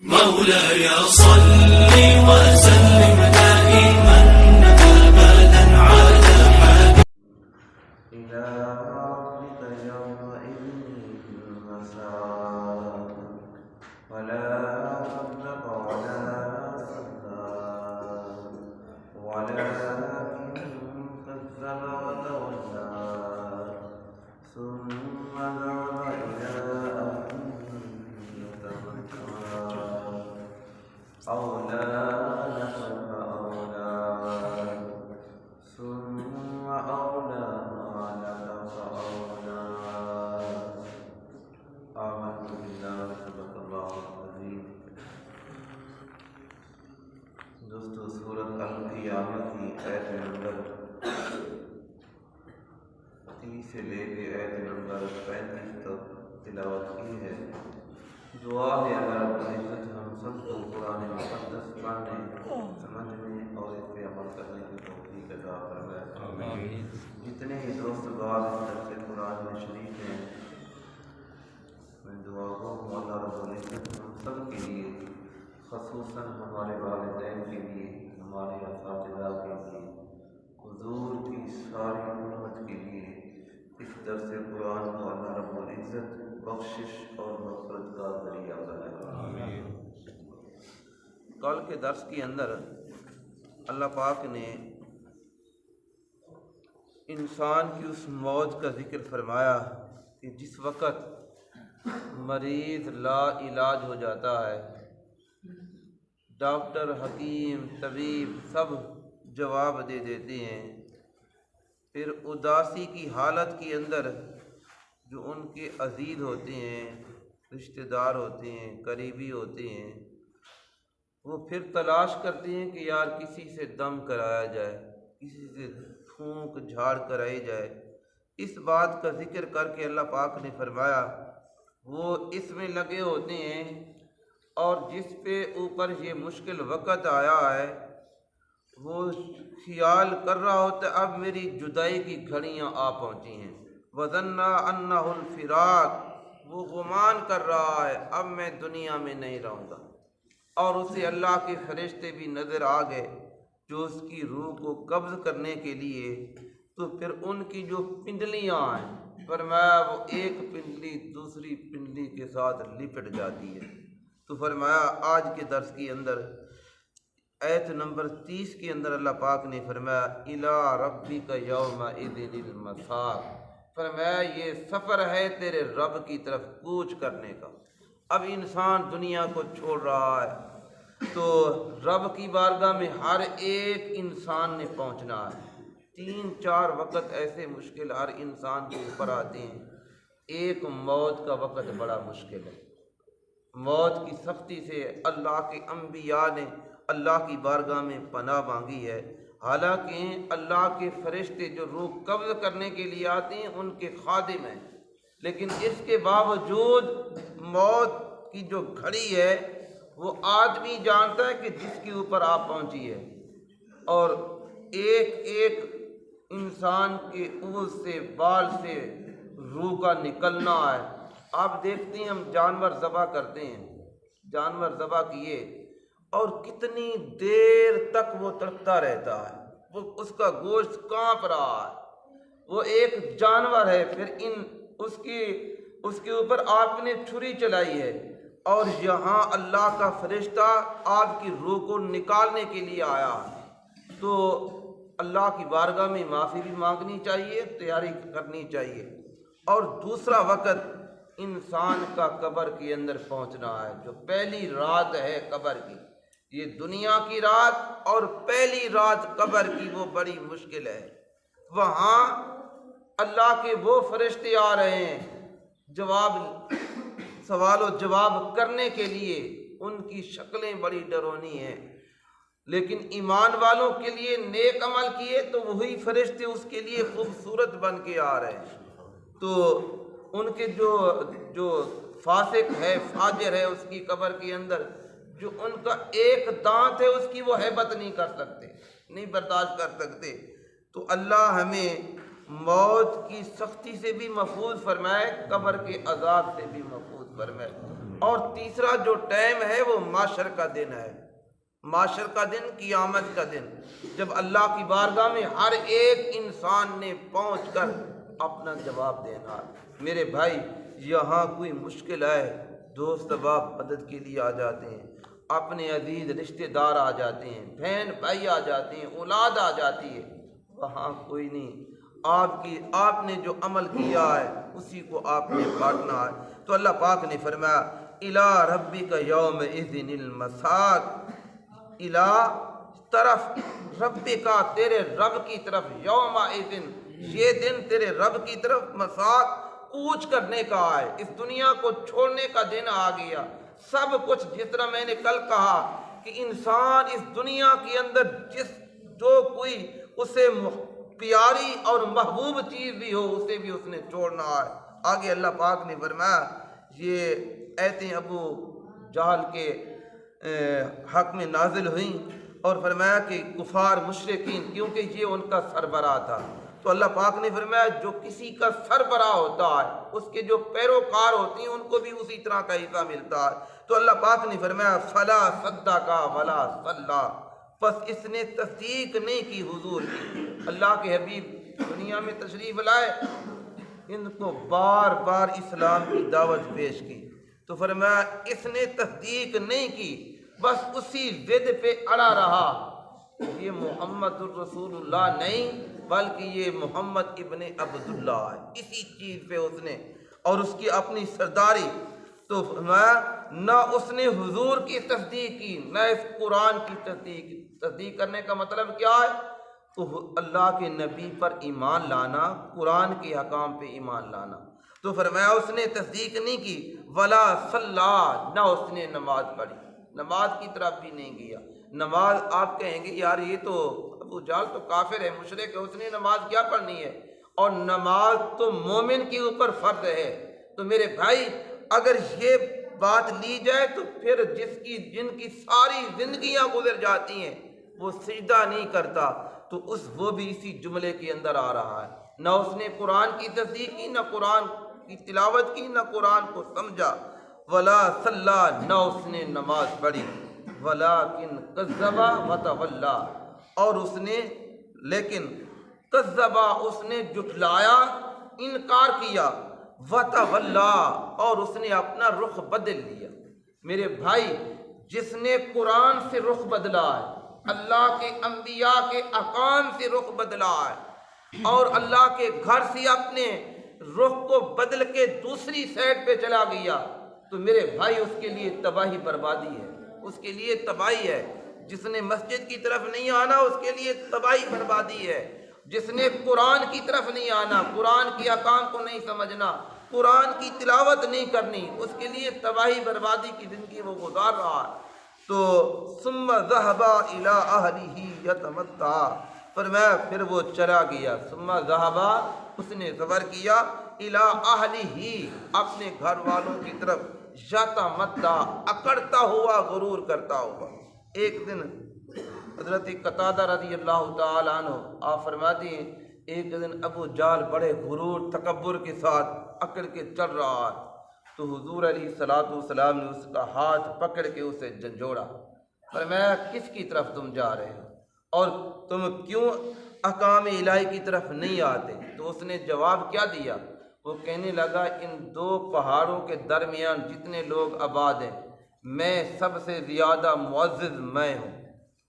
مولاي صل وسلم دائما ابدا على حبيبك إلى ربك يومئذ المساق ولا صدق ولا صلى ولكن كذب وتولى ثم ذهب إلى أهله يتمطى أولى لك فأولى ثم أولى لك فأولى آمنت بالله صدق الله العظيم. دوستو سورۃ القیامہ کی آیت نمبر 30 سے لے کے آیت نمبر 35 تک تلاوت کی ہے. دعا ہے اللہ رب العزت ہم سب کو قرآن مقدس پڑھنے، سمجھنے اور اس پہ عمل کرنے کی توفیق عطا فرمائے. جتنے ہی دوست بعض درس قرآن میں شریک ہیں، میں دعا کو اللہ رب العزت ہم سب کے لیے، خصوصاً ہمارے والدین کے لیے، ہمارے اساتذہ کے لیے، حضور کی ساری امت کے لیے اس درس قرآن کو اللہ رب العزت بخشش اور مغفرت کا ذریعہ بنائے. کل کے درس کے اندر اللہ پاک نے انسان کی اس موت کا ذکر فرمایا کہ جس وقت مریض لا علاج ہو جاتا ہے، ڈاکٹر، حکیم، طبیب سب جواب دے دیتے ہیں، پھر اداسی کی حالت کے اندر جو ان کے عزیز ہوتے ہیں، رشتہ دار ہوتے ہیں، قریبی ہوتے ہیں، وہ پھر تلاش کرتے ہیں کہ یار کسی سے دم کرایا جائے، کسی سے پھونک جھاڑ کرائی جائے. اس بات کا ذکر کر کے اللہ پاک نے فرمایا وہ اس میں لگے ہوتے ہیں، اور جس پہ اوپر یہ مشکل وقت آیا ہے وہ خیال کر رہا ہوتا ہے اب میری جدائی کی گھڑیاں آ پہنچی ہیں. وَظَنَّ أَنَّهُ الْفِرَاقُ، وہ گمان کر رہا ہے اب میں دنیا میں نہیں رہوں گا. اور اسے اللہ کے فرشتے بھی نظر آ گئے جو اس کی روح کو قبض کرنے کے لیے، تو پھر ان کی جو پنڈلیاں ہیں فرمایا وہ ایک پنڈلی دوسری پنڈلی کے ساتھ لپٹ جاتی ہے. تو فرمایا آج کے درس کے اندر آیت نمبر 30 کے اندر اللہ پاک نے فرمایا اِلَىٰ رَبِّكَ يَوْمَئِذٍ الْمَسَاقُ، فرمایا یہ سفر ہے تیرے رب کی طرف کوچ کرنے کا. اب انسان دنیا کو چھوڑ رہا ہے تو رب کی بارگاہ میں ہر ایک انسان نے پہنچنا ہے. 3-4 وقت ایسے مشکل ہر انسان کے اوپر آتے ہیں. ایک موت کا وقت بڑا مشکل ہے. موت کی سختی سے اللہ کے انبیاء نے اللہ کی بارگاہ میں پناہ مانگی ہے. حالانکہ اللہ کے فرشتے جو روح قبض کرنے کے لیے آتے ہیں ان کے خادم ہیں، لیکن اس کے باوجود موت کی جو گھڑی ہے وہ آدمی جانتا ہے کہ جس کے اوپر آپ پہنچی ہے، اور ایک ایک انسان کے عضو سے، بال سے روح کا نکلنا ہے. آپ دیکھتے ہیں ہم جانور ذبح کرتے ہیں، جانور ذبح کیے اور کتنی دیر تک وہ تڑپتا رہتا ہے، وہ اس کا گوشت کانپ رہا ہے، وہ ایک جانور ہے. پھر اس کے اوپر آپ نے چھری چلائی ہے اور یہاں اللہ کا فرشتہ آپ کی روح کو نکالنے کے لیے آیا ہے. تو اللہ کی بارگاہ میں معافی بھی مانگنی چاہیے، تیاری کرنی چاہیے. اور دوسرا وقت انسان کا قبر کے اندر پہنچنا ہے، جو پہلی رات ہے قبر کی. یہ دنیا کی رات اور پہلی رات قبر کی وہ بڑی مشکل ہے. وہاں اللہ کے وہ فرشتے آ رہے ہیں سوال و جواب کرنے کے لیے. ان کی شکلیں بڑی ڈرونی ہیں، لیکن ایمان والوں کے لیے نیک عمل کیے تو وہی فرشتے اس کے لیے خوبصورت بن کے آ رہے ہیں. تو ان کے جو فاسق ہے، فاجر ہے، اس کی قبر کے اندر جو ان کا ایک دانت ہے اس کی وہ ہیبت نہیں کر سکتے، نہیں برداشت کر سکتے. تو اللہ ہمیں موت کی سختی سے بھی محفوظ فرمائے، قبر کے عذاب سے بھی محفوظ فرمائے۔ اور تیسرا جو ٹائم ہے وہ معاشر کا دن ہے، معاشر کا دن، قیامت کا دن، جب اللہ کی بارگاہ میں ہر ایک انسان نے پہنچ کر اپنا جواب دینا۔ میرے بھائی یہاں کوئی مشکل آئے، دوست احباب مدد کے لیے آ جاتے ہیں، اپنے عزیز رشتہ دار آ جاتے ہیں، بہن بھائی آ جاتے ہیں، اولاد آ جاتی ہے، وہاں کوئی نہیں، آپ نے جو عمل کیا ہے اسی کو آپ نے بانٹنا ہے۔ تو اللہ پاک نے فرمایا اِلیٰ ربک یومئذ المساق، اِلیٰ طرف رب کا، تیرے رب کی طرف، یومئذ یہ دن تیرے رب کی طرف، مساق کوچ کرنے کا ہے، اس دنیا کو چھوڑنے کا دن آ گیا۔ سب کچھ جس طرح میں نے کل کہا کہ انسان اس دنیا کے اندر جو کوئی اسے پیاری اور محبوب چیز بھی ہو اسے بھی اس نے چھوڑنا ہے۔ آگے اللہ پاک نے فرمایا، یہ آیتیں ابو جہل کے حق میں نازل ہوئیں، اور فرمایا کہ کفار مشرکین، کیونکہ یہ ان کا سربراہ تھا، تو اللہ پاک نے فرمایا جو کسی کا سربراہ ہوتا ہے اس کے جو پیروکار ہوتی ہیں ان کو بھی اسی طرح کا حصہ ملتا ہے۔ تو اللہ پاک نے فرمایا فلا صدق ولا صلی، پس اس نے تصدیق نہیں کی حضور کی۔ اللہ کے حبیب دنیا میں تشریف لائے، ان کو بار بار اسلام کی دعوت پیش کی، تو فرمایا اس نے تصدیق نہیں کی، بس اسی ضد پہ اڑا رہا، یہ محمد الرسول اللہ نہیں بلکہ یہ محمد ابن عبداللہ ہے، اسی چیز پہ اس نے، اور اس کی اپنی سرداری۔ تو فرمایا نہ اس نے حضور کی تصدیق کی نہ اس قرآن کی تصدیق کرنے کا مطلب کیا ہے؟ تو اللہ کے نبی پر ایمان لانا، قرآن کے حکام پہ ایمان لانا۔ تو فرمایا اس نے تصدیق نہیں کی، ولا صلی، نہ اس نے نماز پڑھی، نماز کی طرف بھی نہیں گیا۔ نماز آپ کہیں گے یار یہ تو ابو جہل تو کافر ہے، مشرک ہے، اس نے نماز کیا پڑھنی ہے؟ اور نماز تو مومن کے اوپر فرض ہے۔ تو میرے بھائی اگر یہ بات لی جائے تو پھر جن کی ساری زندگیاں گزر جاتی ہیں وہ سجدہ نہیں کرتا، تو وہ بھی اسی جملے کے اندر آ رہا ہے، نہ اس نے قرآن کی تصدیق کی، نہ قرآن کی تلاوت کی، نہ قرآن کو سمجھا۔ ولا صلی، نہ اس نے نماز پڑھی، ولیکن کذب وتولی، اور اس نے لیکن کذب، اس نے جھٹلایا، انکار کیا، وتولی، اور اس نے اپنا رخ بدل لیا۔ میرے بھائی جس نے قرآن سے رخ بدلا ہے، اللہ کے انبیاء کے احکام سے رخ بدلا ہے، اور اللہ کے گھر سے اپنے رخ کو بدل کے دوسری سائڈ پہ چلا گیا، تو میرے بھائی اس کے لیے تباہی بربادی ہے، اس کے لیے تباہی ہے۔ جس نے مسجد کی طرف نہیں آنا اس کے لیے تباہی بربادی ہے، جس نے قرآن کی طرف نہیں آنا، قرآن کے احکام کو نہیں سمجھنا، قرآن کی تلاوت نہیں کرنی، اس کے لیے تباہی بربادی کی زندگی وہ گزار رہا ہے۔ تو ثم ذهب الى اهله يتمتع، فرمایا پھر وہ چلا گیا، ثم ذهب، اس نے سفر کیا، الى اهله، اپنے گھر والوں کی طرف، یتمتع، اکڑتا ہوا، غرور کرتا ہوا۔ ایک دن حضرت قتادہ رضی اللہ تعالیٰ عنہ آپ فرماتے ہیں ایک دن ابو جہل بڑے غرور تکبر کے ساتھ اکڑ کے چل رہا ہے، تو حضور علیہ الصلوۃ والسلام نے اس کا ہاتھ پکڑ کے اسے جھنجھوڑا، فرمایا کس کی طرف تم جا رہے ہو اور تم کیوں احکام الہی کی طرف نہیں آتے؟ تو اس نے جواب کیا دیا؟ وہ کہنے لگا ان دو پہاڑوں کے درمیان جتنے لوگ آباد ہیں میں سب سے زیادہ معزز میں ہوں۔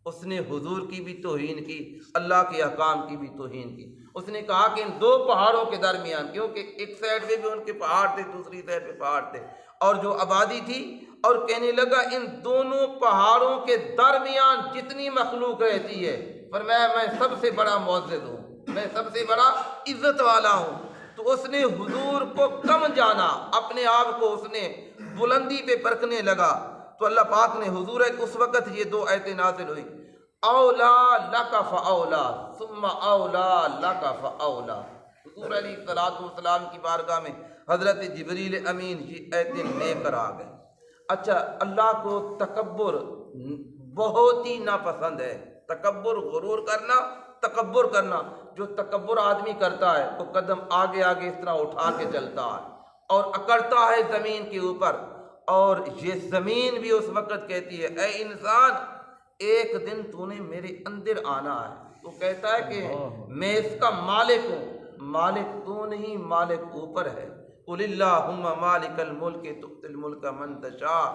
اس نے حضور کی بھی توہین کی، اللہ کے احکام کی بھی توہین کی۔ اس نے کہا کہ ان دو پہاڑوں کے درمیان، کیونکہ ایک سائڈ پہ بھی ان کے پہاڑ تھے، دوسری سائڈ پہ پہاڑ تھے اور جو آبادی تھی، اور کہنے لگا ان دونوں پہاڑوں کے درمیان جتنی مخلوق رہتی ہے، فرمایا میں سب سے بڑا معزز ہوں، میں سب سے بڑا عزت والا ہوں۔ تو اس نے حضور کو کم جانا، اپنے آپ کو اس نے بلندی پہ پرکھنے لگا۔ تو اللہ پاک نے حضور اس وقت یہ دو آیتیں نازل ہوئی، اولا لک فاولا ثم اولا لک فاولا۔ حضور علیہ الصلوۃ والسلام کی بارگاہ میں حضرت جبریل امین یہ آیتیں لے کر آ گئے۔ اچھا، اللہ کو تکبر بہت ہی ناپسند ہے، تکبر، غرور کرنا، تکبر کرنا۔ جو تکبر آدمی کرتا ہے وہ قدم آگے آگے اس طرح اٹھا کے چلتا ہے، اور اکڑتا ہے زمین کے اوپر، اور یہ زمین بھی اس وقت کہتی ہے اے انسان ایک دن تو نے میرے اندر آنا ہے۔ تو کہتا ہے کہ میں اس کا مالک ہوں، مالک تو نہیں، مالک اوپر ہے۔ قل اللہم مالک الملک تؤتی الملک من تشاء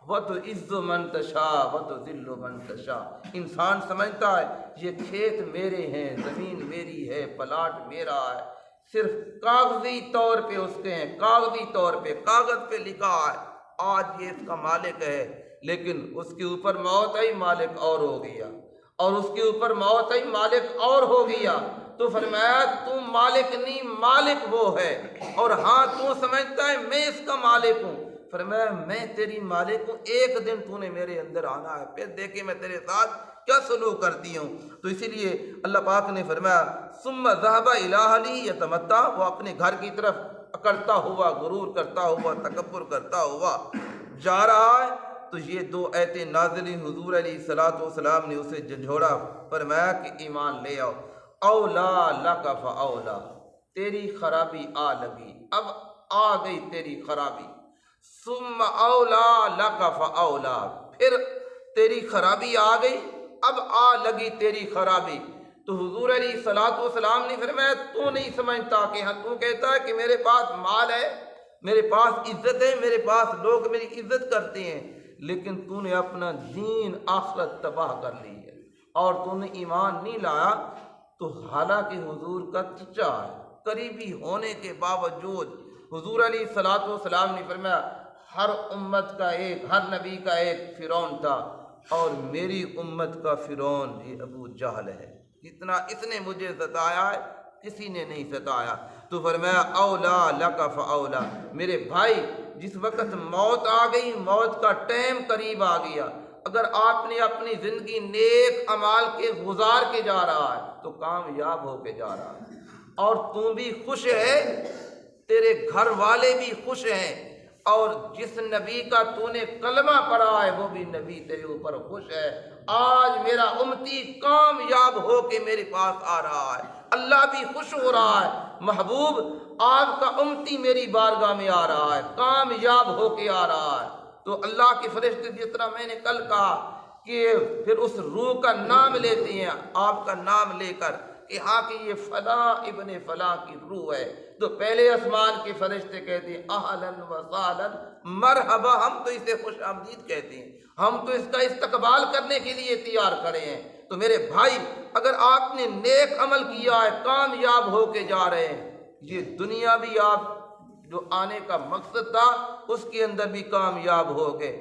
وتعز من تشاء وتذل من تشاء۔ انسان سمجھتا ہے یہ کھیت میرے ہیں، زمین میری ہے، پلاٹ میرا ہے، صرف کاغذی طور پہ اس کے ہیں، کاغذی طور پہ کاغذ پہ لکھا ہے آج یہ اس کا مالک ہے، لیکن اس کے اوپر موت آئی مالک اور ہو گیا، اور اس کے اوپر موت آئی مالک اور ہو گیا۔ تو فرمایا تو مالک نہیں، مالک وہ ہے، اور ہاں تو سمجھتا ہے میں اس کا مالک ہوں۔ فرمایا میں تیری مالک ہوں، ایک دن تو نے میرے اندر آنا ہے، پھر دیکھیں میں تیرے ساتھ کیا سلوک کرتی ہوں۔ تو اسی لیے اللہ پاک نے فرمایا ثم ذهب الى اهله يتمتع، وہ اپنے گھر کی طرف اکڑتا ہوا، غرور کرتا ہوا، تکبر کرتا ہوا جا رہا ہے۔ تو یہ دو آیتیں نازل حضور علیہ الصلوۃ والسلام نے اسے جھنجھوڑا، فرمایا کہ ایمان لے آؤ، اولا لک فاولا، تیری خرابی آ لگی، اب آ گئی تیری خرابی، ثم اولا لک فاولا، پھر تیری خرابی آ گئی، اب آ لگی تیری خرابی۔ تو حضور علیہ الصلوۃ والسلام نے فرمایا تو نہیں سمجھتا کہ ہاں تو کہتا ہے کہ میرے پاس مال ہے، میرے پاس عزت ہے، میرے پاس لوگ میری عزت کرتے ہیں، لیکن تو نے اپنا دین آخرت تباہ کر لی ہے اور تو نے ایمان نہیں لایا۔ تو حالانکہ حضور کا چچا ہے، قریبی ہونے کے باوجود حضور علیہ الصلوۃ والسلام نے فرمایا ہر امت کا ایک، ہر نبی کا ایک فرعون تھا، اور میری امت کا فرعون یہ ابو جہل ہے، جتنا اس نے مجھے ستایا ہے کسی نے نہیں ستایا۔ تو فرمایا اولا لک فاولا، میرے بھائی جس وقت موت آ گئی، موت کا ٹائم قریب آ گیا، اگر آپ نے اپنی زندگی نیک اعمال کے گزار کے جا رہا ہے تو کامیاب ہو کے جا رہا ہے، اور تو بھی خوش ہے، تیرے گھر والے بھی خوش ہیں، اور جس نبی کا تو نے کلمہ پڑھا ہے وہ بھی نبی تیرے اوپر خوش ہے۔ آج میرا امتی کامیاب ہو کے میرے پاس آ رہا ہے، اللہ بھی خوش ہو رہا ہے، محبوب آپ کا امتی میری بارگاہ میں آ رہا ہے، کامیاب ہو کے آ رہا ہے۔ تو اللہ کے فرشتے جس طرح میں نے کل کہا کہ پھر اس روح کا نام لیتے ہیں، آپ کا نام لے کر کہ ہاں کہ یہ فلاں ابن فلاں کی روح ہے، تو پہلے آسمان کے فرشتے کہتے ہیں اہلاً و سہلاً مرحبا، ہم تو اسے خوش آمدید کہتے ہیں، ہم تو اس کا استقبال کرنے کے لیے تیار کھڑے ہیں۔ تو میرے بھائی اگر آپ نے نیک عمل کیا ہے، کامیاب ہو کے جا رہے ہیں، یہ دنیا بھی آپ جو آنے کا مقصد تھا اس کے اندر بھی کامیاب ہو گئے،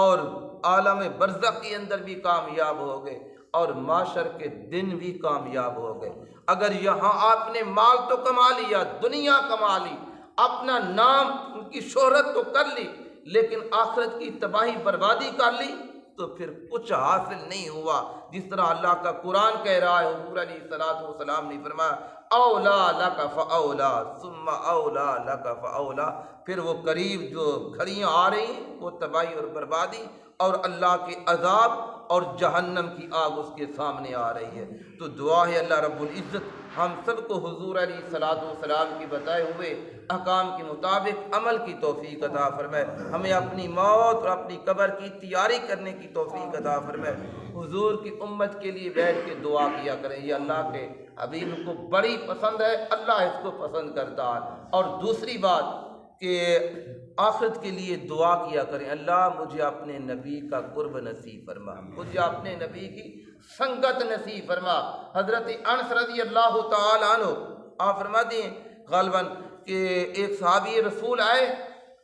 اور عالم برزخ کے اندر بھی کامیاب ہو گئے، اور معاشر کے دن بھی کامیاب ہو گئے۔ اگر یہاں آپ نے مال تو کما لیا، دنیا کما لی، اپنا نام کی شہرت تو کر لی، لیکن آخرت کی تباہی بربادی کر لی تو پھر کچھ حاصل نہیں ہوا۔ جس طرح اللہ کا قرآن کہہ رہا ہے، حضور علیہ الصلوۃ والسلام نے فرمایا اولا لک فاولا ثم اولا لک فاولا، پھر وہ قریب جو گھڑیاں آ رہی ہیں وہ تباہی اور بربادی اور اللہ کے عذاب اور جہنم کی آگ اس کے سامنے آ رہی ہے۔ تو دعا ہے اللہ رب العزت ہم سب کو حضور علیہ الصلوۃ والسلام کی بتائے ہوئے احکام کے مطابق عمل کی توفیق عطا فرمائے، ہمیں اپنی موت اور اپنی قبر کی تیاری کرنے کی توفیق عطا فرمائے۔ حضور کی امت کے لیے بیٹھ کے دعا کیا کریں، یہ اللہ کے حبیب کو بڑی پسند ہے، اللہ اس کو پسند کرتا ہے۔ اور دوسری بات کہ آخرت کے لیے دعا کیا کریں، اللہ مجھے اپنے نبی کا قرب نصیب فرما، مجھے اپنے نبی کی سنگت نصیب فرما۔ حضرت انس رضی اللہ تعالی عنہ آپ فرماتے ہیں غالباً کہ ایک صحابی رسول آئے،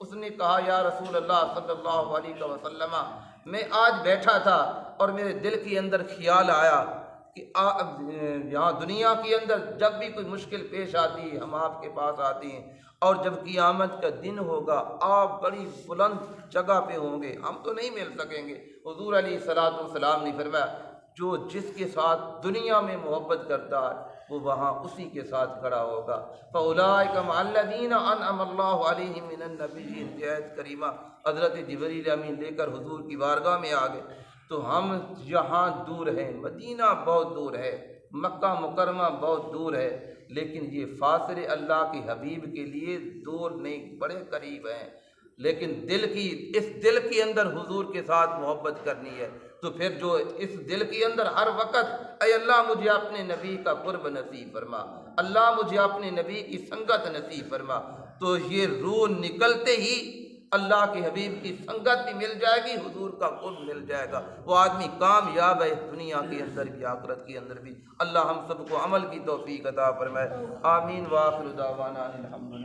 اس نے کہا یا رسول اللہ صلی اللہ علیہ وسلم میں آج بیٹھا تھا اور میرے دل کے اندر خیال آیا کہ یہاں دنیا کے اندر جب بھی کوئی مشکل پیش آتی ہے ہم آپ کے پاس آتے ہیں، اور جب قیامت کا دن ہوگا آپ بڑی بلند جگہ پہ ہوں گے، ہم تو نہیں مل سکیں گے۔ حضور علیہ الصلوۃ والسلام نے فرمایا جو جس کے ساتھ دنیا میں محبت کرتا ہے وہ وہاں اسی کے ساتھ کھڑا ہوگا۔ فَأُولَٰئِكَ مَعَ الَّذِينَ أَنْعَمَ اللَّهُ عَلَيْهِم مِّنَ النَّبِيِّينَ کی آیت کریمہ حضرت جبریل امین لے کر حضور کی بارگاہ میں آ گئے۔ تو ہم یہاں دور ہیں، مدینہ بہت دور ہے، مکہ مکرمہ بہت دور ہے، لیکن یہ فاصلے اللہ کے حبیب کے لیے دور نہیں، بڑے قریب ہیں، لیکن اس دل کے اندر حضور کے ساتھ محبت کرنی ہے، تو پھر جو اس دل کے اندر ہر وقت اے اللہ مجھے اپنے نبی کا قرب نصیب فرما، اللہ مجھے اپنے نبی کی سنگت نصیب فرما، تو یہ روح نکلتے ہی اللہ کے حبیب کی سنگت بھی مل جائے گی، حضور کا قرب مل جائے گا، وہ آدمی کامیاب ہے اس دنیا کے اندر بھی آخرت کے اندر بھی۔ اللہ ہم سب کو عمل کی توفیق عطا فرمائے، آمین۔ وآخر دعوانا الحمدللہ۔